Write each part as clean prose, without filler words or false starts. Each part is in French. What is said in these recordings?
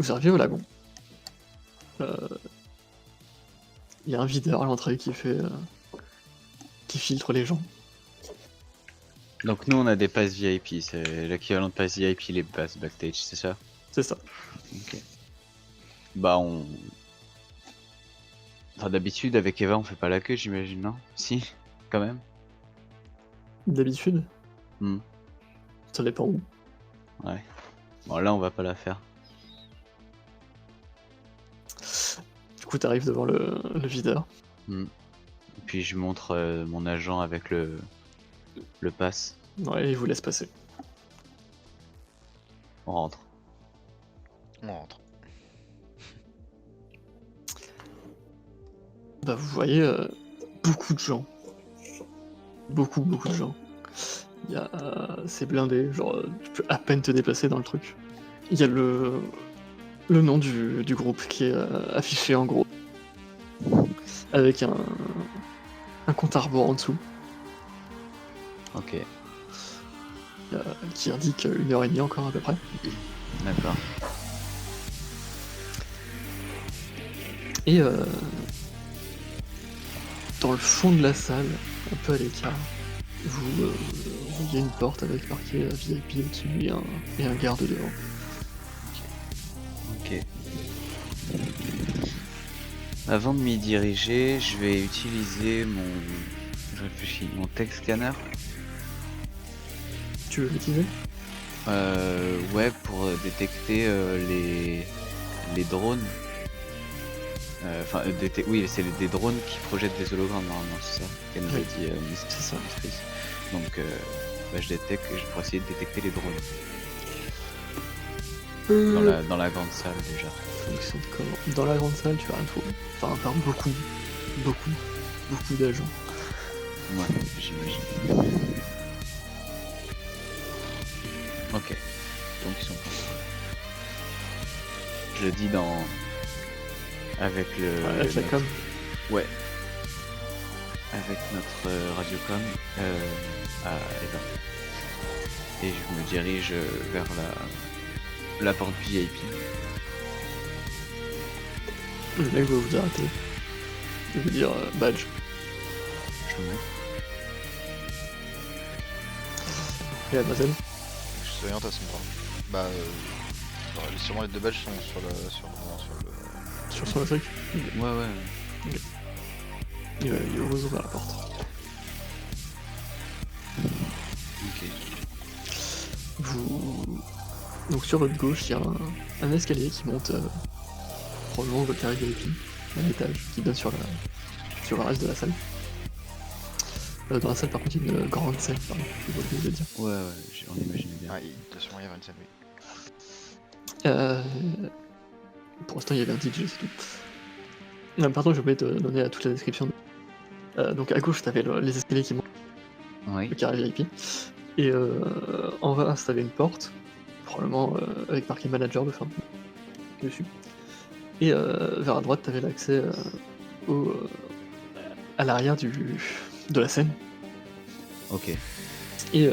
Vous arrivez au lagon. Il y a un videur à l'entrée qui filtre les gens. Donc nous on a des passes VIP, c'est l'équivalent de passes VIP, les passes backstage, c'est ça? C'est ça. Ok. Bah Enfin d'habitude avec Eva on fait pas la queue j'imagine, non? Si, quand même. D'habitude, Hmm. ça dépend où. Ouais. Bon là on va pas la faire. Du coup, t'arrives devant le videur. Hmm. Et puis je montre mon agent avec le pass. Ouais, il vous laisse passer. On rentre. On rentre. Bah, vous voyez beaucoup de gens. Beaucoup de gens. Il y a, c'est blindé, genre tu peux à peine te déplacer dans le truc. Il y a le nom du groupe qui est affiché en gros, avec un compte à rebours en dessous, Ok, qui indique 1h30 encore à peu près. d'accord. Et dans le fond de la salle, un peu à l'écart, vous voyez une porte avec marqué VIP au-dessus et un garde devant. Ok. Avant de m'y diriger, je vais utiliser je réfléchis, mon tech scanner. Tu veux l'utiliser? Ouais, pour détecter les drones. Enfin, oui, c'est des drones qui projettent des hologrammes normalement, c'est ça qu'elle nous a Oui. dit, C'est ça. Mistress. Donc, bah, je pourrais essayer de détecter les drones dans la grande salle déjà. Fonction de comment? Dans la grande salle, tu vas rien trouver. Enfin, à part beaucoup d'agents. Ouais, j'imagine. Ok, donc ils sont pas. Je le dis avec Avec la com. Ouais. Avec notre radiocom à Eva. Et je me dirige vers la porte VIP. Le mec va vous arrêter. Il va vous dire badge. Je me mets. Et la mademoiselle. Je suis souriante à son point. Bah, sûrement les deux badges sont sur le Sur son truc. Ouais. Il va vous ouvrir la porte. Ok. Donc sur votre gauche, il y a un escalier qui monte probablement au carré VIP, un étage qui donne sur le reste de la salle. Dans la salle, par contre, il y a une grande salle, pardon, je vois ce que je veux dire. Ouais, on imagine bien. Ah, il doit sûrement y avoir une salle, oui. Pour l'instant, il y avait un DJ, c'est tout. Non, pardon, j'ai oublié de donner à toute la description. Donc à gauche, t'avais les escaliers qui montent Oui. le carré VIP. Et en bas, t'avais une porte, probablement avec marqué manager dessus. Et vers la droite, t'avais l'accès à l'arrière de la scène. Ok. Et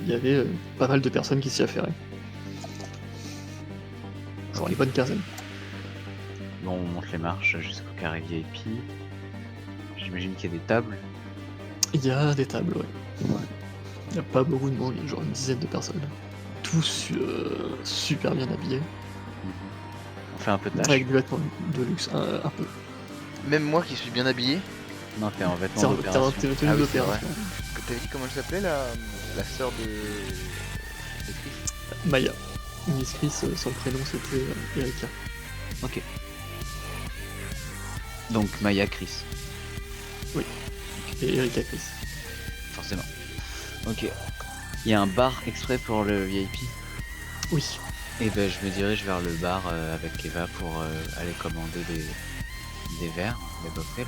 il y avait pas mal de personnes qui s'y affairaient. Genre une bonne quinzaine. Bon, on monte les marches jusqu'au carré VIP. J'imagine qu'il y a des tables. Il y a des tables, ouais. Il n'y a pas beaucoup de monde, il y a genre une dizaine de personnes. Tous super bien habillés. On fait un peu de tâche. Avec des vêtements de luxe, un peu. Même moi qui suis bien habillé. Non, t'es en vêtements T'es d'opération. en tenue Ah oui, c'est d'opération. T'avais dit comment elle s'appelait la sœur de Chris? Maya. Miss Chris, son prénom c'était Erika. Ok. Donc Maya Chris. Oui. Et Erika Chris. Forcément. Ok. Il y a un bar exprès pour le VIP. Oui. Et ben je me dirige vers le bar avec Eva pour aller commander des verres, des cocktails.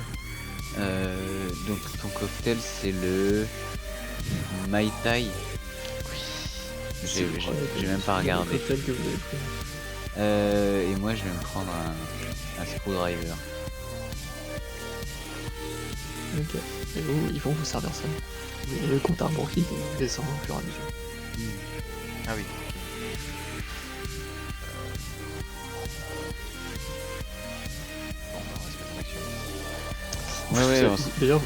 Donc ton cocktail c'est le Mai Tai. J'ai même pas regardé. Que vous avez pris. Et moi je vais me prendre un screwdriver. Ok. Et ils vont vous servir ça. Vous avez le compte à rebours qui descend au fur et à mesure. Ah oui. Ouais, ouais, D'ailleurs,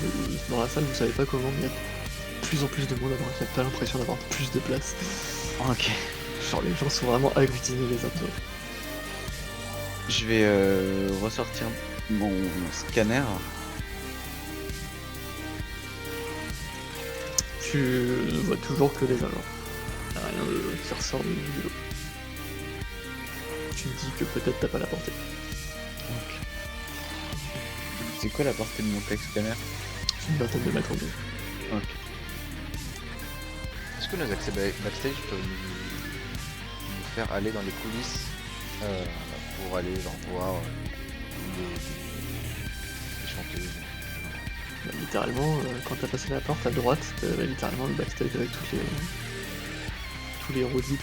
dans la salle, vous savez pas comment, mais il y a de plus en plus de monde, alors qu'il n'y a pas l'impression d'avoir plus de place. ok. Genre, les gens sont vraiment agglutinés les uns aux autres. Je vais ressortir mon scanner. Tu vois toujours que les agents. Il n'y a rien qui ressort du lot. Tu te dis que peut-être t'as pas la portée. Ok. C'est quoi la portée de mon tech scanner? C'est une vingtaine de mètres au bout. Ok. Est-ce que nos accès backstage peuvent nous faire aller dans les coulisses pour aller genre voir les chanteuses? Bah, littéralement, quand t'as passé la porte à droite, t'avais littéralement le backstage avec tous les rodis,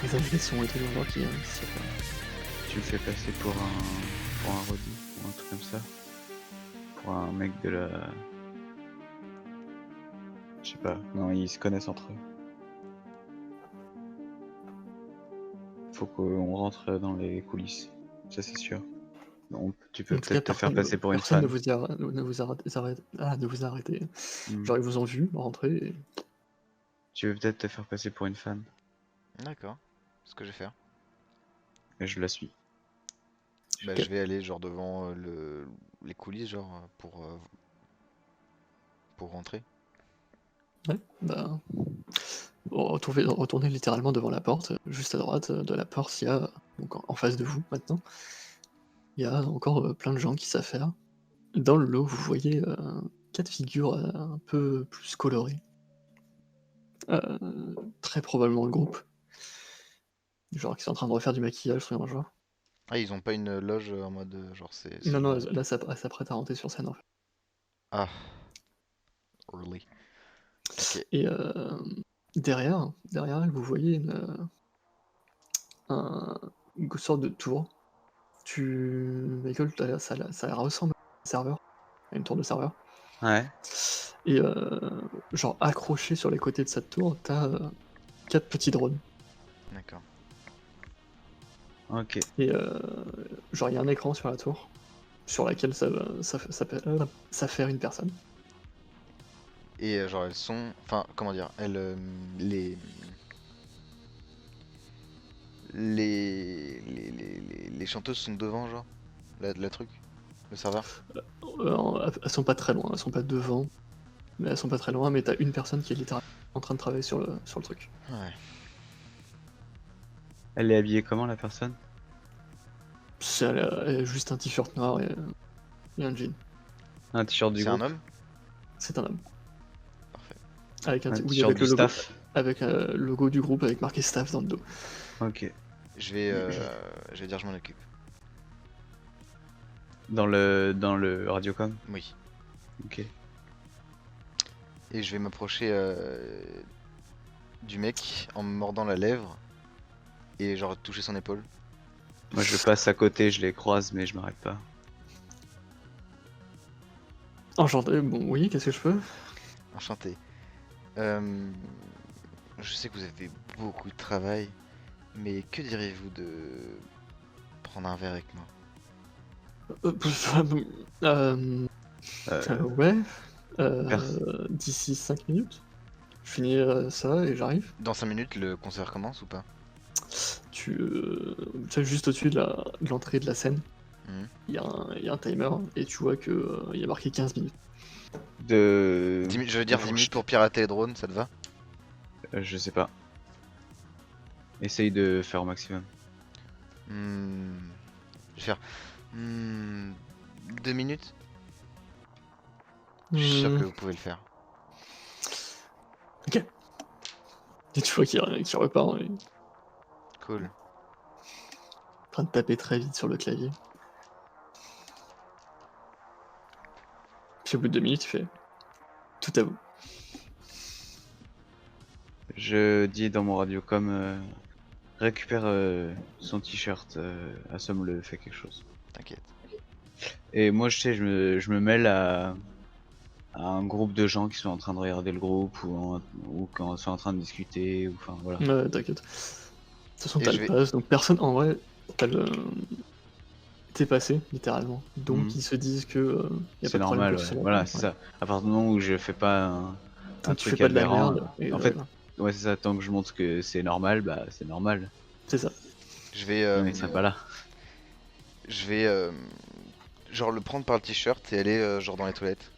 les ingés de son et tous les gens qui s'y affairent. Tu me fais passer pour un Roddy ou un truc comme ça? Pour un mec de la... Je sais pas, non, ils se connaissent entre eux. Faut qu'on rentre dans les coulisses, ça c'est sûr. Donc tu peux En tout cas, peut-être te faire passer pour une personne fan. ne vous a arrêté. Hmm. Genre, ils vous ont vu rentrer et... Tu veux peut-être te faire passer pour une fan, D'accord, c'est ce que je vais faire. et je la suis. Bah, Ok. je vais aller genre devant les coulisses genre pour rentrer. Ouais, bah... Retournez littéralement devant la porte, juste à droite de la porte, il y a, donc en face de vous maintenant, il y a encore plein de gens qui s'affairent. Dans le lot, vous voyez 4 figures un peu plus colorées. Très probablement le groupe. Genre qui sont en train de refaire du maquillage sur un genre. Ah, ils ont pas une loge en mode genre c'est Non, non, genre... là ça s'apprête à rentrer sur scène en fait. Ah, early. Ok. Et derrière elle, vous voyez une sorte de tour. Michael, ça ressemble à un serveur, à une tour de serveur. Ouais. Et genre accroché sur les côtés de cette tour, t'as 4 petits drones. D'accord. Ok. Et genre il y a un écran sur la tour, sur laquelle ça fait une personne. Et genre elles sont... Enfin, comment dire? Elles... les chanteuses sont devant genre? La truc? Le serveur? Elles sont pas très loin, elles sont pas devant, mais elles sont pas très loin, mais t'as une personne qui est littéralement en train de travailler sur le truc. Ouais. Elle est habillée comment la personne? Elle a juste un t-shirt noir et un jean. Un t-shirt du C'est un groupe? homme? C'est un homme. Parfait. Avec Un oui, t-shirt avec du le logo, staff? avec le logo du groupe avec marqué staff dans le dos. Ok. Je vais dire je m'en occupe. Dans le radiocom? Oui. Ok. Et je vais m'approcher du mec en me mordant la lèvre et genre toucher son épaule. Moi je passe à côté, je les croise mais je m'arrête pas. Enchanté, bon oui, qu'est-ce que je peux? Enchanté. Je sais que vous avez beaucoup de travail, mais que diriez-vous de prendre un verre avec moi? Ouais, Pers- d'ici 5 minutes, je finis ça et j'arrive. Dans 5 minutes, le concert commence ou pas? Tu sais, juste au-dessus de l'entrée de la scène, Mhm. il y a un timer et tu vois que il y a marqué 15 minutes. De... Je veux dire 10 minutes pour pirater les drones, ça te va? Je sais pas. Essaye de faire au maximum. Je vais faire 2 minutes. Je suis sûr que vous pouvez le faire. Ok. Et tu vois qu'il repart, il est Cool. en train de taper très vite sur le clavier. Puis au bout de 2 minutes, il fait tout à vous. Je dis dans mon radiocom, récupère son t-shirt, Assom le fait quelque chose. T'inquiète. Et moi je sais, je me mêle à un groupe de gens qui sont en train de regarder le groupe ou quand ils sont en train de discuter, ou enfin voilà. Ouais, t'inquiète. De toute façon, Et t'as je le vais- pass, donc personne, en vrai, t'as le... t'es passé, littéralement. Donc Mhm. ils se disent que y a C'est pas de problème normal, que tu ouais. sois là. Voilà, c'est ça. À partir du moment où je fais pas un Tant que tu fais truc pas de la aberrant, merde, et en fait, ouais, c'est ça. Tant que je montre que c'est normal, bah c'est normal. c'est ça. Je vais, Sinon, il serait pas là. je vais genre le prendre par le t-shirt et aller genre dans les toilettes.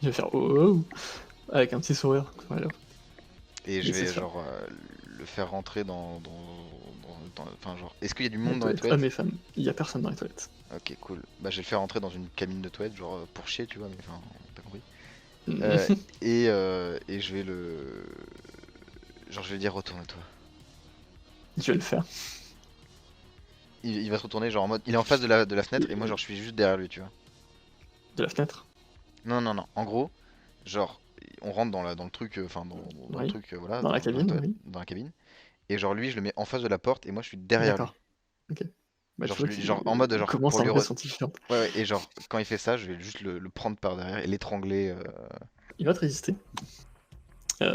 Je vais faire oh, avec un petit sourire. Voilà. Et je Laissez vais faire. genre le faire rentrer enfin genre, est-ce qu'il y a du Les monde dans les toilettes, toilettes? hommes et femmes. Il y a personne dans les toilettes. Ok, cool. Bah je vais le faire rentrer dans une cabine de toilette, genre pour chier, tu vois, mais enfin, t'as compris. Et je vais genre je vais dire retourne-toi. Je vais le faire. Il va se retourner genre en mode, il est en face de la fenêtre et moi genre je suis juste derrière lui, tu vois. De la fenêtre. Non, non, non. En gros, genre, on rentre dans le truc, enfin dans le Oui. truc, voilà, Dans la cabine, oui. dans la cabine. Et genre lui, je le mets en face de la porte et moi je suis derrière lui. D'accord. Ok. Bah Genre, tu vois genre en mode qu'il genre commence pour à lui enlever son t-shirt. ouais, ouais, et genre quand il fait ça, je vais juste le prendre par derrière et l'étrangler. Il va te résister. Il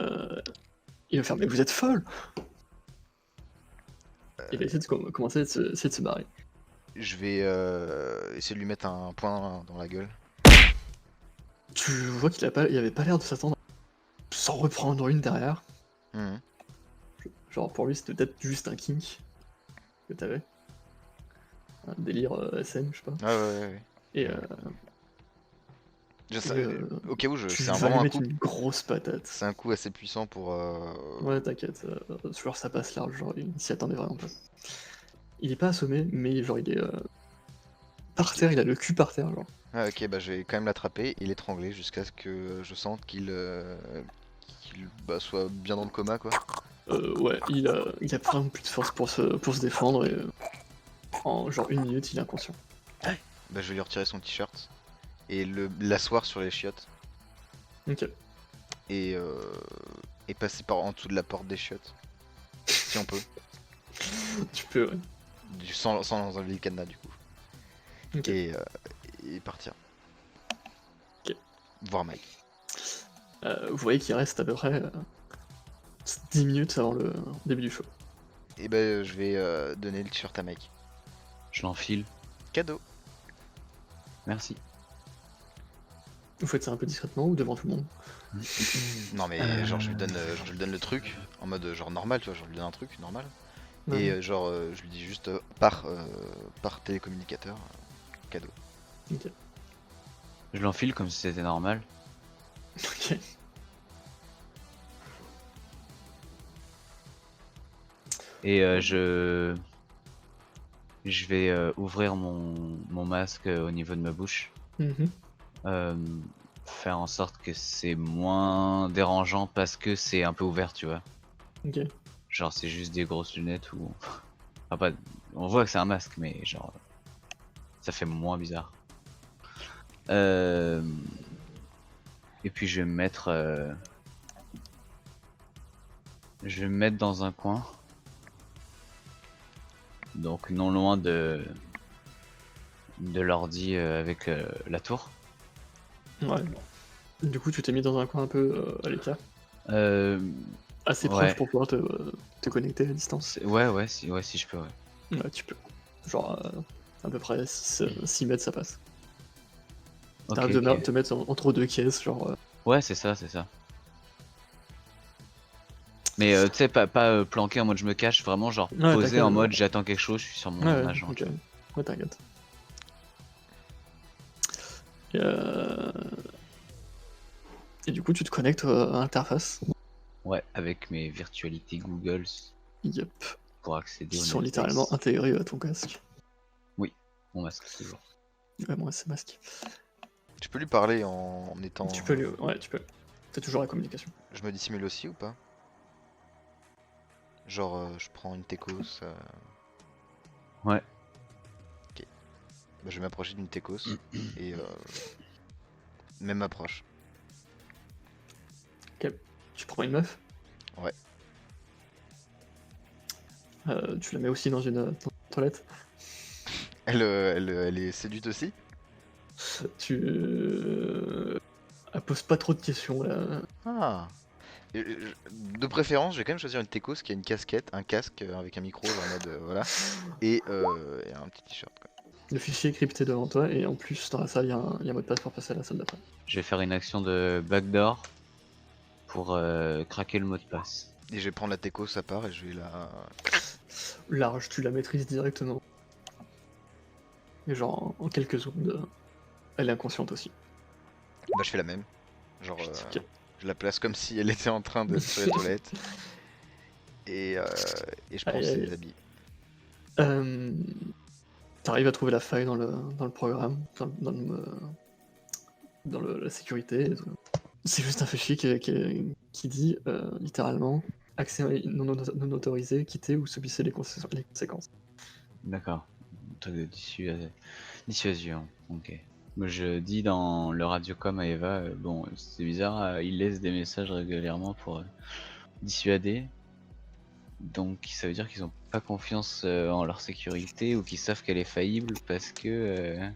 va faire mais vous êtes folle. Il va essayer de commencer à essayer de se barrer. Je vais essayer de lui mettre un poing dans la gueule. Tu vois qu'il avait pas l'air de s'attendre à s'en reprendre une derrière. Mhm. Genre pour lui c'était peut-être juste un kink que t'avais. Un délire SM, je sais pas. Ouais, ouais, ouais, ouais. Et Au cas où, tu c'est vas vraiment lui un mettre coup. une grosse patate. C'est un coup assez puissant pour. Ouais, t'inquiète. Genre ça passe large, genre il s'y attendait vraiment pas. Il est pas assommé, mais genre il est par terre, il a le cul par terre, genre. Ah, ok, bah je vais quand même l'attraper et l'étrangler jusqu'à ce que je sente qu'il bah, soit bien dans le coma, quoi. Ouais, il a vraiment plus de force pour se défendre et en genre 1 minute il est inconscient. Bah je vais lui retirer son t-shirt et l'asseoir sur les chiottes Ok. et, passer par en dessous de la porte des chiottes. Si on peut. Tu peux, ouais. Sans enlever le cadenas du coup. Ok. Et partir. Ok. Voir Mike. Vous voyez qu'il reste à peu près 10 minutes avant le début du show. Et bah je vais donner le t-shirt à Mike. Je l'enfile. Cadeau. Merci. Vous faites ça un peu discrètement ou devant tout le monde? Non mais genre je lui donne le truc en mode genre normal, tu vois, genre je lui donne un truc normal. Ouais. Et genre je lui dis juste par télécommunicateur, cadeau. Ok. Je l'enfile comme si c'était normal. Ok. Et je vais ouvrir mon masque au niveau de ma bouche. Mhm. Faire en sorte que c'est moins dérangeant parce que c'est un peu ouvert, tu vois. Ok. Genre c'est juste des grosses lunettes ou... Enfin, pas... On voit que c'est un masque, mais genre... Ça fait moins bizarre. Et puis je vais me mettre... Je vais me mettre dans un coin. Donc non loin de l'ordi avec la tour. Ouais. Du coup, tu t'es mis dans un coin un peu à l'écart, assez proche Ouais. pour pouvoir te connecter à distance. Ouais, si je peux, ouais. Ouais, tu peux. Genre à peu près 6 mètres, ça passe. Ok, T'arrives de ok. te mettre entre deux caisses, genre. Ouais, c'est ça. Mais tu sais, pas planqué en mode je me cache, vraiment genre Ouais, posé t'inquiète, en mode ouais. j'attends quelque chose, je suis sur mon Ouais, agent. ok. tu vois. Ouais, t'inquiète. Et du coup, tu te connectes à l'interface. Ouais, avec mes virtualités Google Yep. pour accéder Qui au sont Netflix. littéralement intégrés à ton casque. Mon masque toujours. Ouais, moi, c'est masque. Tu peux lui parler en étant. Tu peux lui. Ouais, tu peux. T'as toujours la communication. Je me dissimule aussi ou pas? Genre je prends une Tecos. Ouais. Bah, je vais m'approcher d'une Tecos et même approche. Tu prends une meuf. Ouais. Tu la mets aussi dans une toilette. Elle est séduite aussi? Elle pose pas trop de questions là. Ah. De préférence, je vais quand même choisir une Tekos qui a une casquette, un casque avec un micro en mode voilà, et un petit t-shirt quoi. Le fichier est crypté devant toi, et en plus, dans la salle, il y a un mot de passe pour passer à la salle d'après. Je vais faire une action de backdoor pour craquer le mot de passe. Et je vais prendre la Tekos à part et je vais la. Large, tu la maîtrises directement. Et genre, en quelques secondes, elle est inconsciente aussi. Bah je fais la même. Genre Ok. je la place comme si elle était en train de sur les toilettes. Et je prends Aïe, aïe. ses habits. T'arrives à trouver la faille dans le programme, la sécurité et tout. C'est juste un fichier qui dit littéralement accès non autorisé, quitter ou subissez les conséquences. D'accord. Un truc de dissuasion. Ok. Moi je dis dans le radiocom à Eva, bon c'est bizarre, ils laissent des messages régulièrement pour dissuader. Donc ça veut dire qu'ils ont pas confiance en leur sécurité ou qu'ils savent qu'elle est faillible parce qu'ils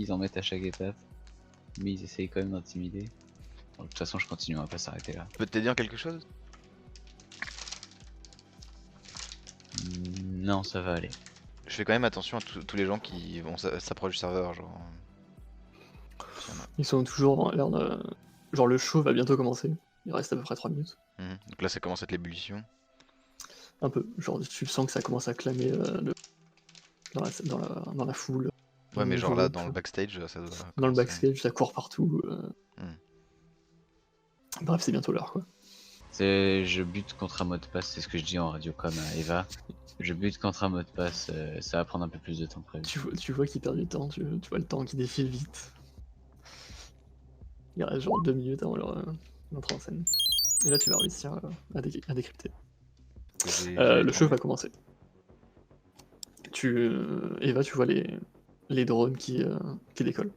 en mettent à chaque étape. Mais ils essayent quand même d'intimider. Bon, de toute façon je continue, on va pas s'arrêter là. Je peux t'aider en quelque chose? Non, ça va aller. Je fais quand même attention à tous les gens qui vont s'approcher du serveur, genre. Ils sont toujours dans l'air de... Genre le show va bientôt commencer, il reste à peu près 3 minutes. Donc là ça commence à être l'ébullition. Un peu, genre tu sens que ça commence à clamer dans la foule. Ouais mais genre là groupe. dans le backstage ça doit Dans le commencer. backstage, ça court partout. Bref, c'est bientôt l'heure quoi. Je bute contre un mot de passe, c'est ce que je dis en radiocom à Eva. Je bute contre un mot de passe, ça va prendre un peu plus de temps que prévu. Tu vois qu'il perd du temps, tu vois le temps qui défile vite. Il reste genre 2 minutes avant leur entrée en scène. Et là tu vas réussir à décrypter. Le show va commencer. Eva, tu vois les drones qui décollent.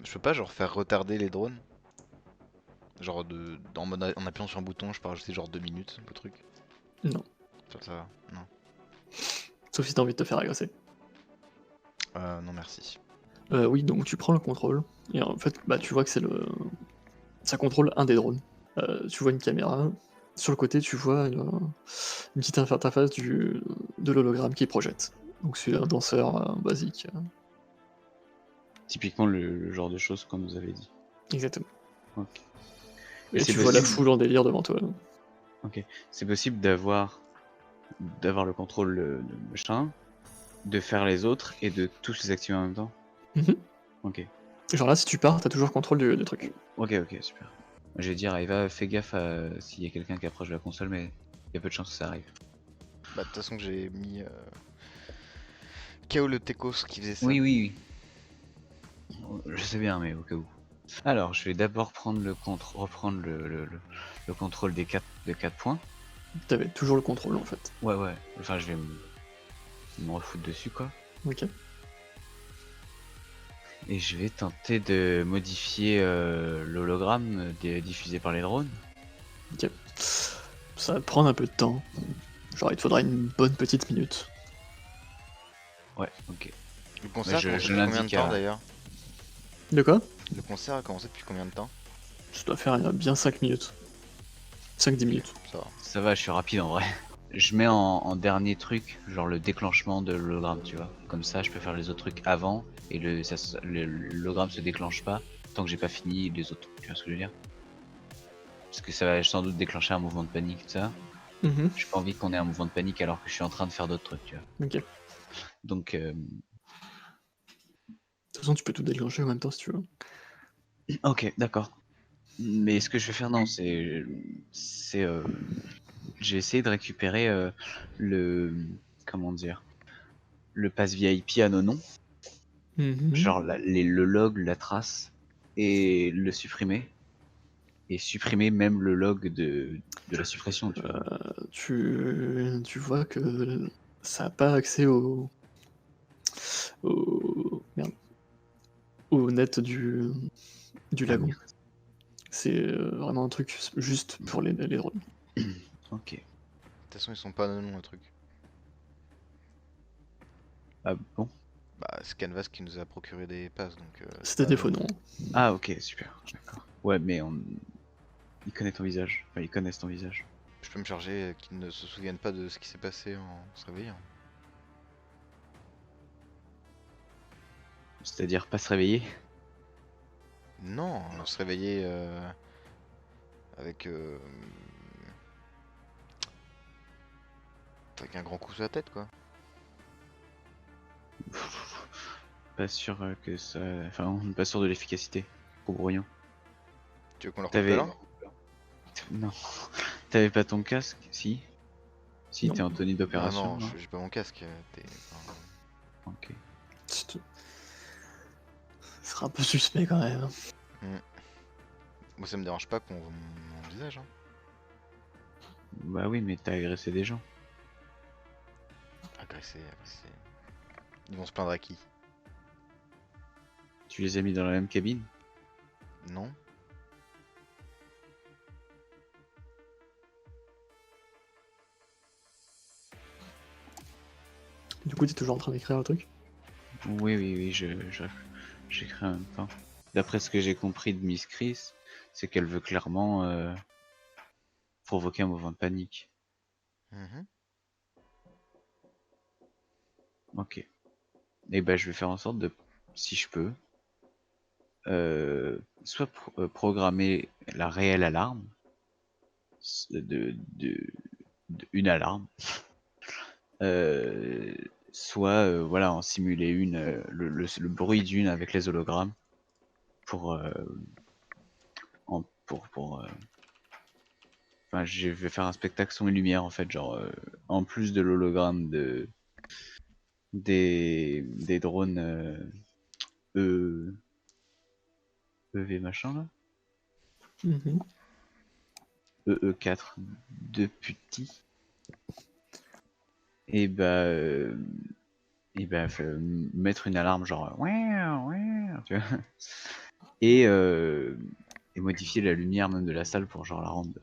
Je peux pas genre faire retarder les drones? Genre en appuyant sur un bouton, je peux rajouter genre 2 minutes le truc? Non. Ça va, non. Sauf si t'as envie de te faire agresser. Non merci. Oui, donc tu prends le contrôle. Et en fait, bah, tu vois que ça contrôle un des drones. Tu vois une caméra. Sur le côté, tu vois une petite interface de l'hologramme qui projette. Donc c'est un danseur basique. Typiquement le genre de choses qu'on nous avait dit. Exactement. Ok. Et c'est tu vois la possible- foule en délire devant toi. Ok. C'est possible d'avoir le contrôle le machin, de faire les autres et de tous les activer en même temps. Mhm. Ok. Genre là, si tu pars, t'as toujours contrôle du truc. Ok, super. Je vais dire à Eva, fais gaffe s'il y a quelqu'un qui approche de la console, mais il y a peu de chances que ça arrive. Bah de toute façon j'ai mis KO le Tekos qui faisait ça. Oui. Je sais bien, mais au cas où. Alors, je vais d'abord prendre reprendre le contrôle des 4 points. T'avais toujours le contrôle en fait. Ouais. Enfin, je vais me refoutre dessus, quoi. Ok. Et je vais tenter de modifier l'hologramme diffusé par les drones. Ok. Ça va te prendre un peu de temps. Genre, il te faudra une bonne petite minute. Ouais, ok. Le concert je a commencé depuis combien de l'indique temps à- d'ailleurs? De quoi? Le concert a commencé depuis combien de temps? Ça doit faire bien 5 minutes. 5-10 minutes. Ça va. Ça va, je suis rapide en vrai. Je mets en dernier truc, genre le déclenchement de l'hologramme, tu vois. Comme ça, je peux faire les autres trucs avant et l'hologramme se déclenche pas tant que j'ai pas fini les autres. Tu vois ce que je veux dire? Parce que ça va sans doute déclencher un mouvement de panique, tout ça. Mhm. J'ai pas envie qu'on ait un mouvement de panique alors que je suis en train de faire d'autres trucs, tu vois. Ok. De Donc, toute façon, tu peux tout déclencher en même temps si tu veux. ok, d'accord. Mais ce que je vais faire, non, j'ai essayé de récupérer comment dire, le pass VIP à nos noms, Mhm. genre le log, la trace, et le supprimer. Et supprimer même le log de la suppression, tu vois. Tu vois que ça n'a pas accès merde, au net du lagon. merde. C'est vraiment un truc juste pour les drones. Ok. De toute façon ils sont pas non le truc. Ah bon? Bah c'est Canvas qui nous a procuré des passes donc. C'était des faux noms. Ah ok, super. D'accord. Ouais, mais Il connaît ton visage. Enfin, ils connaissent ton visage. Je peux me charger qu'ils ne se souviennent pas de ce qui s'est passé en se réveillant. C'est-à-dire pas se réveiller. Non, se réveiller avec avec un grand coup sur la tête quoi. Pas sûr que ça. Enfin, on n'est pas sûr de l'efficacité. Trop brouillon. Tu veux qu'on leur coupe la T'avais. langue? Non. T'avais pas ton casque? Si. Si, Non. t'es en tenue Ah d'opération. non, non j'ai pas mon casque. Ok. Ce sera un peu suspect quand même. Moi ça me dérange pas qu'on voit mon visage. Hein. Bah oui, mais t'as agressé des gens. Agressé. Ils vont se plaindre à qui? Tu les as mis dans la même cabine? Non? Du coup, t'es toujours en train d'écrire le truc? Oui, j'écris en même temps. D'après ce que j'ai compris de Miss Chris, c'est qu'elle veut clairement provoquer un mouvement de panique. Mhm. Ok. Et ben je vais faire en sorte de, si je peux, soit programmer la réelle alarme, une alarme, euh, soit voilà en simuler une, le bruit d'une avec les hologrammes pour enfin, je vais faire un spectacle son et lumière en fait, genre en plus de l'hologramme des drones E, EV machin là, Mhm. EE4 de petits, et bah mettre une alarme genre ouais, tu vois, et, euh, et modifier la lumière même de la salle pour genre la rendre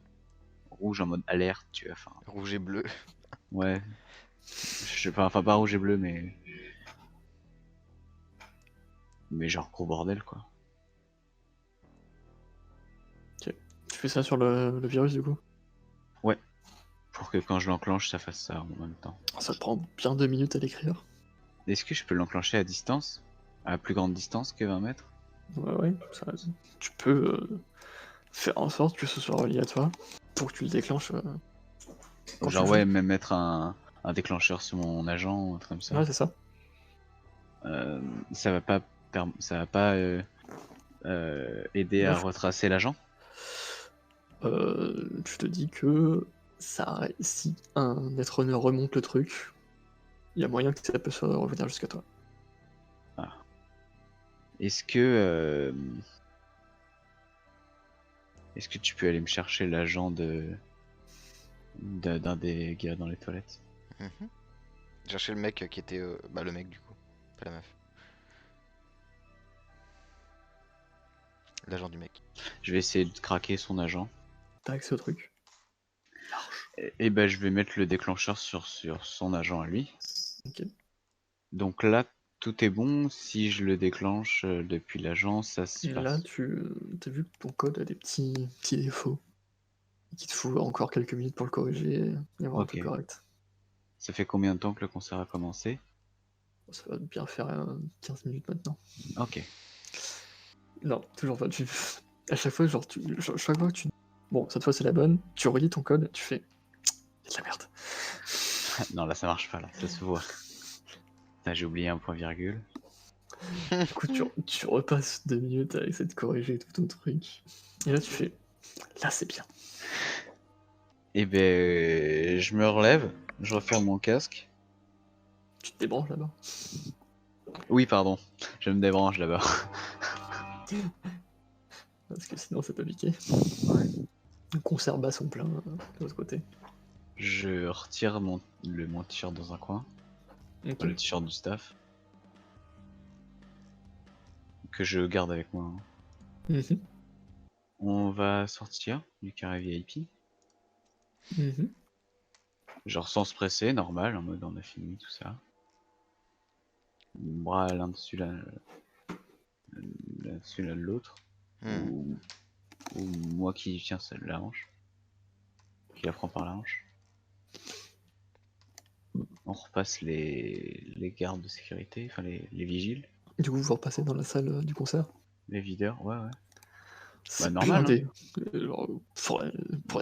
rouge en mode alerte, tu vois, enfin Rouge et bleu. ouais, je sais pas, enfin pas rouge et bleu mais genre gros bordel quoi. Tu fais ça sur le virus du coup? Ouais, pour que quand je l'enclenche ça fasse ça en même temps. Ça te prend bien 2 minutes à l'écrire. Est-ce que je peux l'enclencher à distance? À plus grande distance que 20 mètres? Ouais, tu peux faire en sorte que ce soit relié à toi pour que tu le déclenches quand tu Genre le ouais, veux. même mettre un déclencheur sur mon agent, un truc comme ça. Ouais, c'est ça. Euh, ça va pas aider Moi, à retracer l'agent? tu te dis que si un Netrunner remonte le truc, il y a moyen que ça peut se revenir jusqu'à toi. Ah. Est-ce que tu peux aller me chercher l'agent d'un des gars dans les toilettes? Mhm. J'ai cherché le mec qui était. Bah, le mec du coup, pas la meuf. L'agent du mec. Je vais essayer de craquer son agent. T'as accès au truc. Et ben je vais mettre le déclencheur sur son agent à lui. Ok. Donc là, tout est bon. Si je le déclenche depuis l'agent, ça se Là, passe. tu as vu que ton code a des petits défauts. Qu'il te faut encore quelques minutes pour le corriger et avoir un Ok. truc correct. Ça fait combien de temps que le concert a commencé? Ça va bien faire 15 minutes maintenant. Ok. Non, toujours pas. À chaque fois, chaque fois que tu. Bon, cette fois c'est la bonne, tu relis ton code, tu fais. C'est de la merde. Non, là ça marche pas, là, ça se voit. Putain, j'ai oublié un point virgule. Du coup, tu repasses 2 minutes à essayer de corriger tout ton truc. Et là, tu fais. Là, c'est bien. Et ben, je me relève, je referme mon casque. Tu te débranches là-bas. Oui, pardon, je me débranche d'abord. Parce que sinon, ça peut piquer. Le concert bat son plein de l'autre côté. Je retire mon t-shirt dans un coin, Ok. le t-shirt du staff, que je garde avec moi. Hein. Mhm. On va sortir du carré VIP, Mhm. genre sans se presser, normal, en mode on a fini tout ça. Bras l'un dessus l'un de l'autre. Hmm. Ou Ou moi qui tiens celle la hanche. Qui la prend par la hanche. On repasse les gardes de sécurité, enfin les vigiles, Du coup, vous repassez dans la salle du concert. les videurs, ouais. C'est normal, blindé. Genre, pour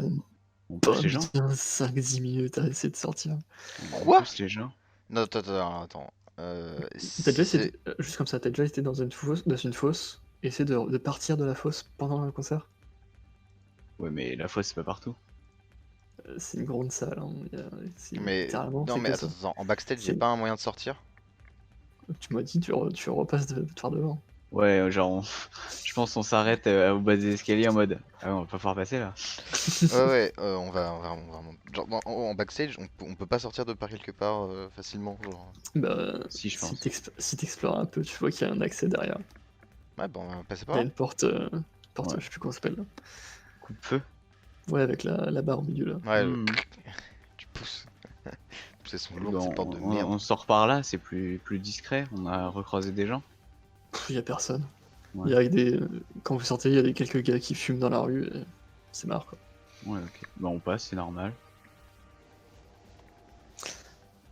une On pousse bonne les gens. bien 5-10 minutes à essayer de sortir. On Quoi? pousse les gens. Non, attends. T'as déjà C'est... essayé, juste comme ça, t'as déjà été dans une fosse, et essayer de partir de la fosse pendant le concert? Ouais, mais la fosse c'est pas partout. C'est une grande salle, hein. C'est Mais littéralement, non, c'est mais que ça. attends, en backstage, j'ai C'est- pas un moyen de sortir? Tu m'as dit, tu repasses de te faire devant. Ouais, genre, je pense qu'on s'arrête au bas des escaliers en mode. Ah ouais, on va pas pouvoir passer là. Ouais, on va genre, en backstage, on peut pas sortir de par quelque part facilement, genre. Bah, Si, je pense. si t'explores un peu, tu vois qu'il y a un accès derrière. Ouais, bon, on va passer Il par y a là. une porte, Ouais. je sais plus comment ça s'appelle, là. Coupe-feu. Ouais, avec la barre au milieu, là. Ouais, tu pousses. Elles sont lourdes, ces portes de merde. On sort par là, c'est plus discret. On a recroisé des gens. Il y a personne. Ouais. Il y a quand vous sortez, il y a quelques gars qui fument dans la rue, et c'est marre, quoi. Ouais, ok. Bah, on passe, c'est normal.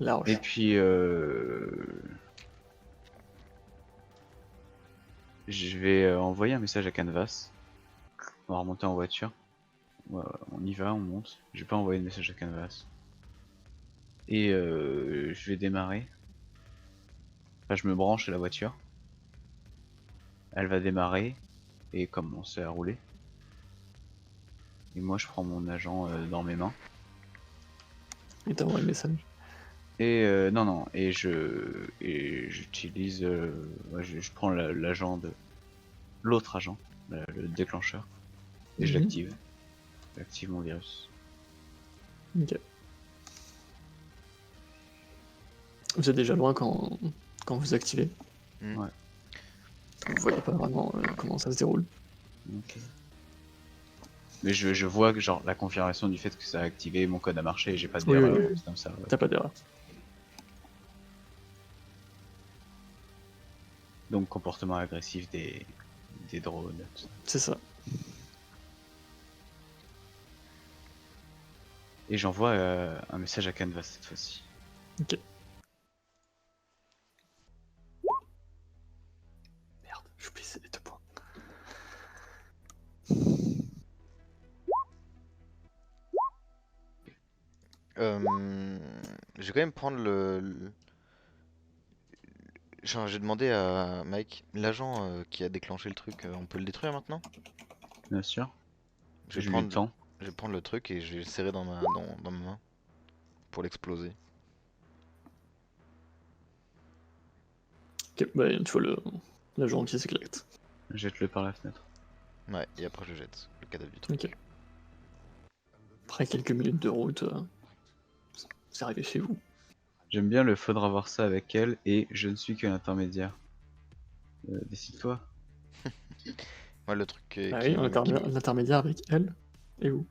Large. Et puis, je vais envoyer un message à Canvas. On va remonter en voiture. Ouais, on y va, on monte. Je vais pas envoyer de message à Canvas. Et je vais démarrer. Enfin, je me branche à la voiture. Elle va démarrer et commencer à rouler. Et moi, je prends mon agent dans mes mains. Et t'envoies le message. Et non, et j'utilise, ouais, je prends l'agent de l'autre agent, le déclencheur, et je Mhm. l'active. J'active mon virus. Ok. Vous êtes déjà loin quand vous activez. Mm. Ouais. Vous voyez pas vraiment comment ça se déroule. Ok. Mais je vois que genre la confirmation du fait que ça a activé, mon code a marché, et j'ai pas Oui, d'erreur, oui, oui. c'est comme ça. Ouais. T'as pas d'erreur. Donc comportement agressif des drones. Tout ça. C'est ça. Et j'envoie un message à Canvas cette fois-ci. Ok. Merde, j'ai oublié ces 2 points. Je vais quand même prendre genre, j'ai demandé à Mike, l'agent qui a déclenché le truc, on peut le détruire maintenant? Bien sûr. Je vais Je lui prendre, tends. je vais prendre le truc et je vais le serrer dans dans ma main pour l'exploser. Ok, bah tu vois l'agent qui s'éclate. Jette-le par la fenêtre. Ouais, et après je jette le cadavre du truc. Ok. Après quelques minutes de route, c'est arrivé chez vous. J'aime bien le faudra voir ça avec elle et je ne suis que l'intermédiaire. Décide-toi. Moi le truc Ah oui, l'intermédiaire avec elle et vous.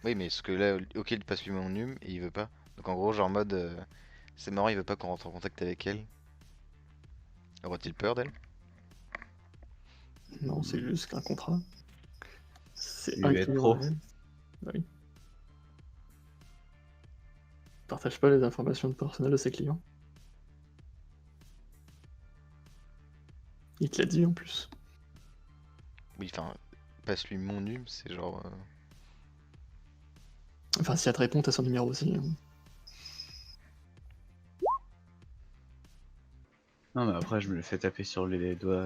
Oui, mais ce que là, ok, il passe lui mon num et il veut pas. Donc en gros, genre en mode, c'est marrant, il veut pas qu'on rentre en contact avec elle. Aurait-il peur d'elle? Non, c'est juste qu'un contrat. C'est Il veut être inclus pro. en elle. Bah oui. Partage pas les informations personnelles de ses clients. Il te l'a dit en plus. Oui, enfin, passe lui mon num, c'est genre. Enfin, si elle te répond, t'as son numéro aussi. Non, mais après, je me le fais taper sur les doigts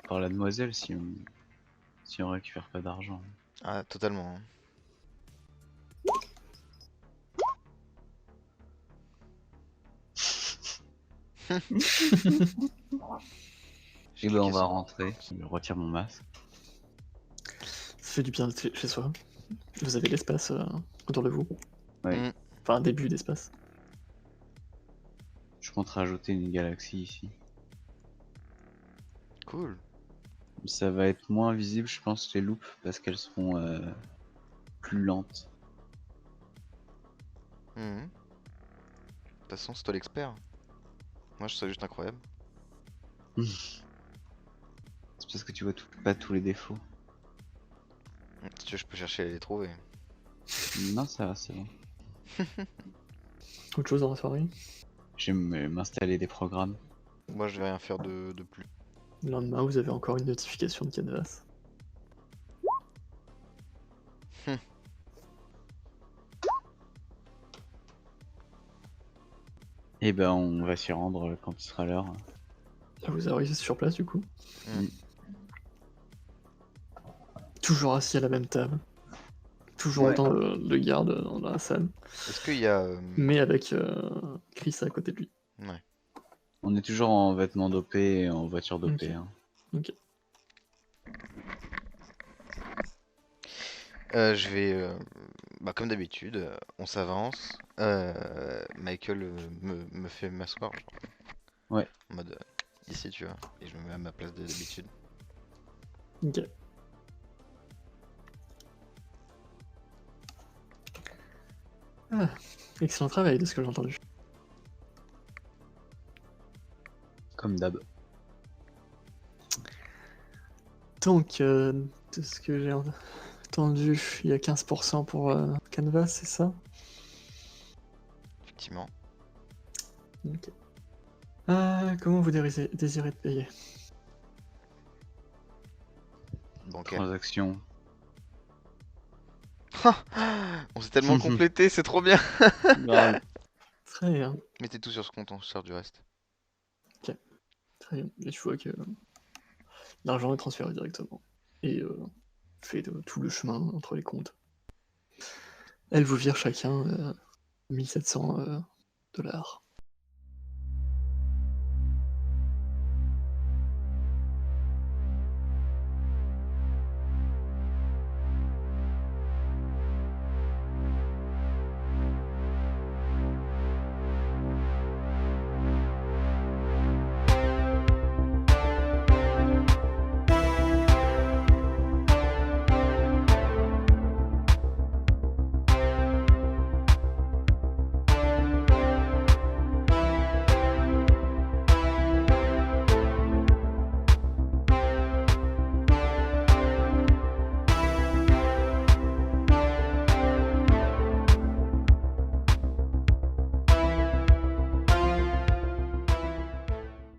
par la demoiselle si on récupère pas d'argent. Ah, totalement. Hein. Et ben, on va rentrer. Je retire mon masque. Ça fait du bien d'être chez soi. Vous avez l'espace autour de vous. Ouais. Mm. Enfin, un début d'espace. Je compte rajouter une galaxie ici. Cool. Ça va être moins visible, je pense, les loupes, parce qu'elles seront plus lentes. Mhm. De toute façon, c'est toi l'expert. Moi, je trouve ça juste incroyable. C'est parce que tu vois pas tous les défauts. Si tu veux, je peux chercher à les trouver. Non, ça va, c'est bon. Autre chose dans la soirée? Je vais m'installer des programmes. Moi, je vais rien faire de plus. Le lendemain, vous avez encore une notification de Canvas. Et ben, on va s'y rendre quand ce sera l'heure. Là, vous arrivez sur place du coup. Mm. Toujours assis à la même table. Toujours Ouais. autant de gardes dans la salle. Est-ce qu'il y a. Mais avec Chris à côté de lui. Ouais. On est toujours en vêtements dopés et en voiture dopée. Ok. Hein. Ok. Je vais. Bah, comme d'habitude, on s'avance. Michael me fait m'asseoir. Genre, Ouais. en mode. Ici, tu vois. Et je me mets à ma place d'habitude. Ok. Ah, excellent travail de ce que j'ai entendu. Comme d'hab. Donc, de ce que j'ai entendu, il y a 15% pour Canvas, c'est ça? Effectivement. Ok. Comment vous désirez payer? Bancaire. Transaction. On s'est tellement complété, c'est trop bien. Grave. Très bien. Mettez tout sur ce compte, on se sert du reste. Très bien. Et tu vois que l'argent est transféré directement. Et fait tout le chemin entre les comptes. Elle vous vire chacun 1700 $.